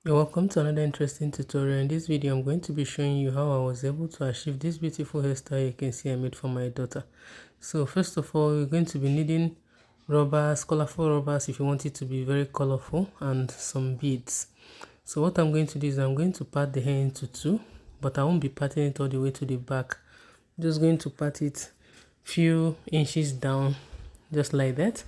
You're welcome to another interesting tutorial. In this video I'm going to be showing you how I was able to achieve this beautiful hairstyle you can see I made for my daughter. So first of all, we're going to be needing rubbers, colorful rubbers if you want it to be very colorful, and some beads. So what I'm going to do is I'm going to part the hair into two, but I won't be parting it all the way to the back. I'm just going to part it few inches down, just like that.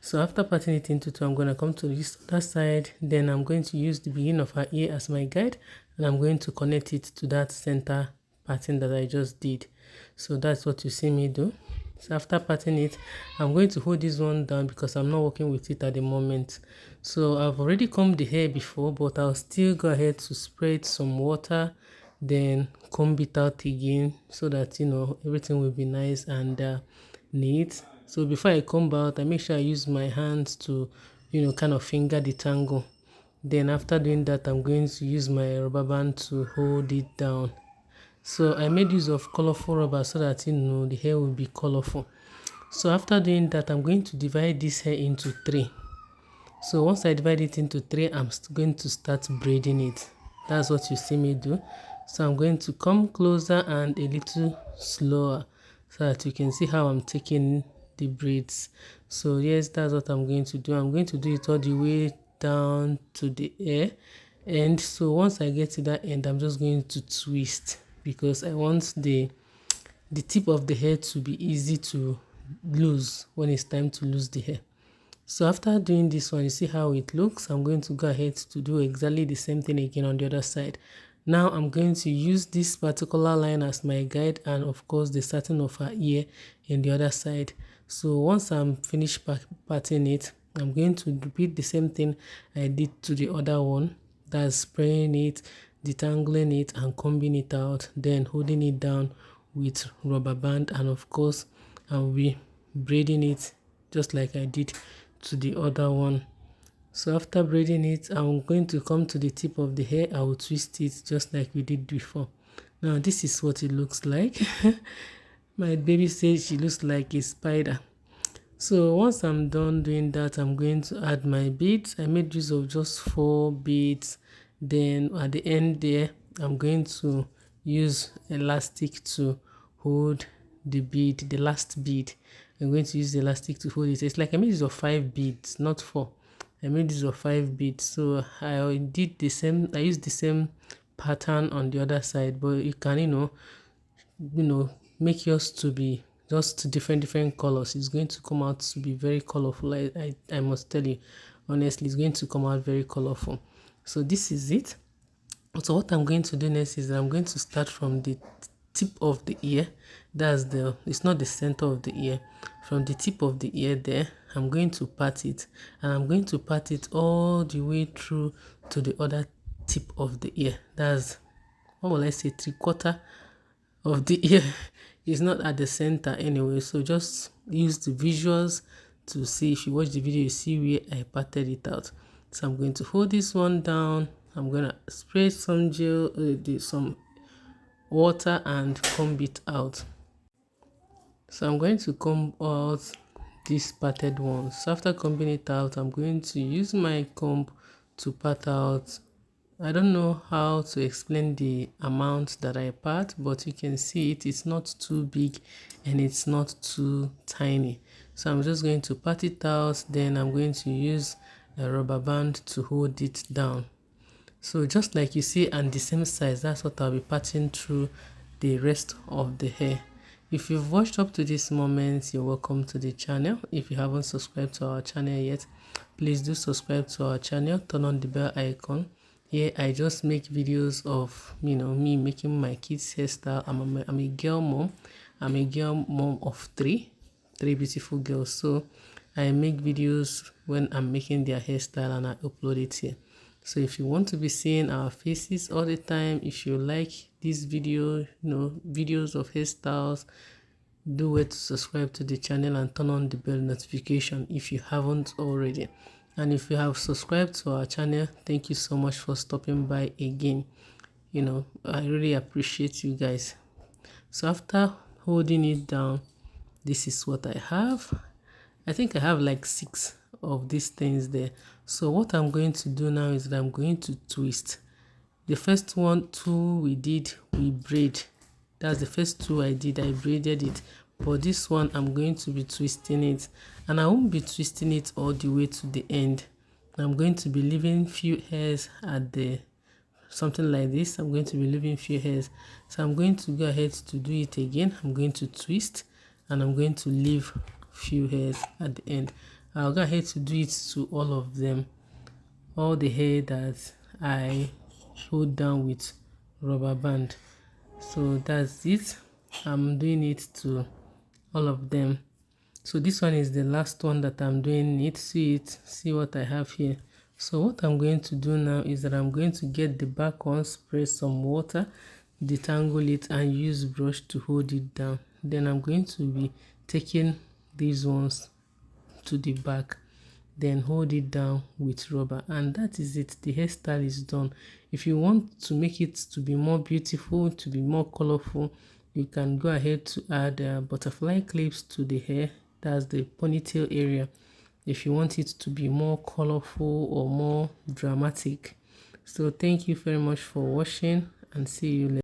So after parting it into two, I'm going to come to this other side. Then I'm going to use the beginning of her ear as my guide, and I'm going to connect it to that center parting that I just did. So that's what you see me do. So after parting it, I'm going to hold this one down because I'm not working with it at the moment. So I've already combed the hair before, but I'll still go ahead to spray it some water, then comb it out again so that everything will be nice and neat. So before I comb out, I make sure I use my hands to kind of finger the tangle. Then after doing that, I'm going to use my rubber band to hold it down. So I made use of colorful rubber so that the hair will be colorful. So after doing that, I'm going to divide this hair into three. So once I divide it into three, I'm going to start braiding it. That's what you see me do. So I'm going to come closer and a little slower so that you can see how I'm taking the braids. So yes, that's what I'm going to do. I'm going to do it all the way down to the hair. And so once I get to that end, I'm just going to twist because I want the tip of the hair to be easy to lose when it's time to lose the hair. So after doing this one, you see how it looks. I'm going to go ahead to do exactly the same thing again on the other side. Now I'm going to use this particular line as my guide, and of course the starting of her ear in the other side. So once I'm finished parting it, I'm going to repeat the same thing I did to the other one. That's spraying it, detangling it and combing it out, then holding it down with rubber band, and of course I'll be braiding it just like I did to the other one. So after braiding it, I'm going to come to the tip of the hair. I will twist it just like we did before. Now this is what it looks like. My baby says she looks like a spider. So once I'm done doing that, I'm going to add my beads. I made use of just 4 beads. Then at the end there, I'm going to use elastic to hold the bead, the last bead. I'm going to use the elastic to hold it. It's like I made use of 5 beads, not 4. I made use of 5 beads. So I did the same. I used the same pattern on the other side, but you can make yours to be just different colors. It's going to come out to be very colorful. I must tell you honestly, it's going to come out very colorful. So this is it. So what I'm going to do next is I'm going to start from the tip of the ear. It's not the center of the ear. From the tip of the ear there, I'm going to part it, and I'm going to part it all the way through to the other tip of the ear. That's, what will I say, 3/4 of the ear. It's not at the center anyway, so just use the visuals to see. If you watch the video, you see where I parted it out. So I'm going to hold this one down. I'm going to spray some gel, some water, and comb it out. So I'm going to comb out these parted ones. So after combing it out, I'm going to use my comb to part out. I don't know how to explain the amount that I part, but you can see it's not too big and it's not too tiny. So I'm just going to part it out, then I'm going to use a rubber band to hold it down. So just like you see, and the same size, that's what I'll be parting through the rest of the hair. If you've watched up to this moment, you're welcome to the channel. If you haven't subscribed to our channel yet, please do subscribe to our channel, turn on the bell icon. Here I just make videos of me making my kids hairstyle. I'm a girl mom. I'm a girl mom of three beautiful girls. So I make videos when I'm making their hairstyle and I upload it here. So if you want to be seeing our faces all the time, if you like this video, videos of hairstyles, do it to subscribe to the channel and turn on the bell notification if you haven't already. And if you have subscribed to our channel, thank you so much for stopping by again. I really appreciate you guys. So after holding it down, this is what I have. I think I have like 6 of these things there. So what I'm going to do now is that I'm going to twist. The first two we did, we braid. That's the first two I did, I braided it. But this one, I'm going to be twisting it, and I won't be twisting it all the way to the end. I'm going to be leaving few hairs at the something like this. I'm going to be leaving few hairs, so I'm going to go ahead to do it again. I'm going to twist, and I'm going to leave few hairs at the end. I'll go ahead to do it to all of them, all the hair that I hold down with rubber band. So that's it. I'm doing it to all of them. So this one is the last one that I'm doing it. See what I have here. So what I'm going to do now is that I'm going to get the back one, spray some water, detangle it, and use brush to hold it down. Then I'm going to be taking these ones to the back, then hold it down with rubber, and that is it. The hairstyle is done. If you want to make it to be more beautiful, to be more colorful, you can go ahead to add butterfly clips to the hair. That's the ponytail area, if you want it to be more colorful or more dramatic. So thank you very much for watching, and see you later.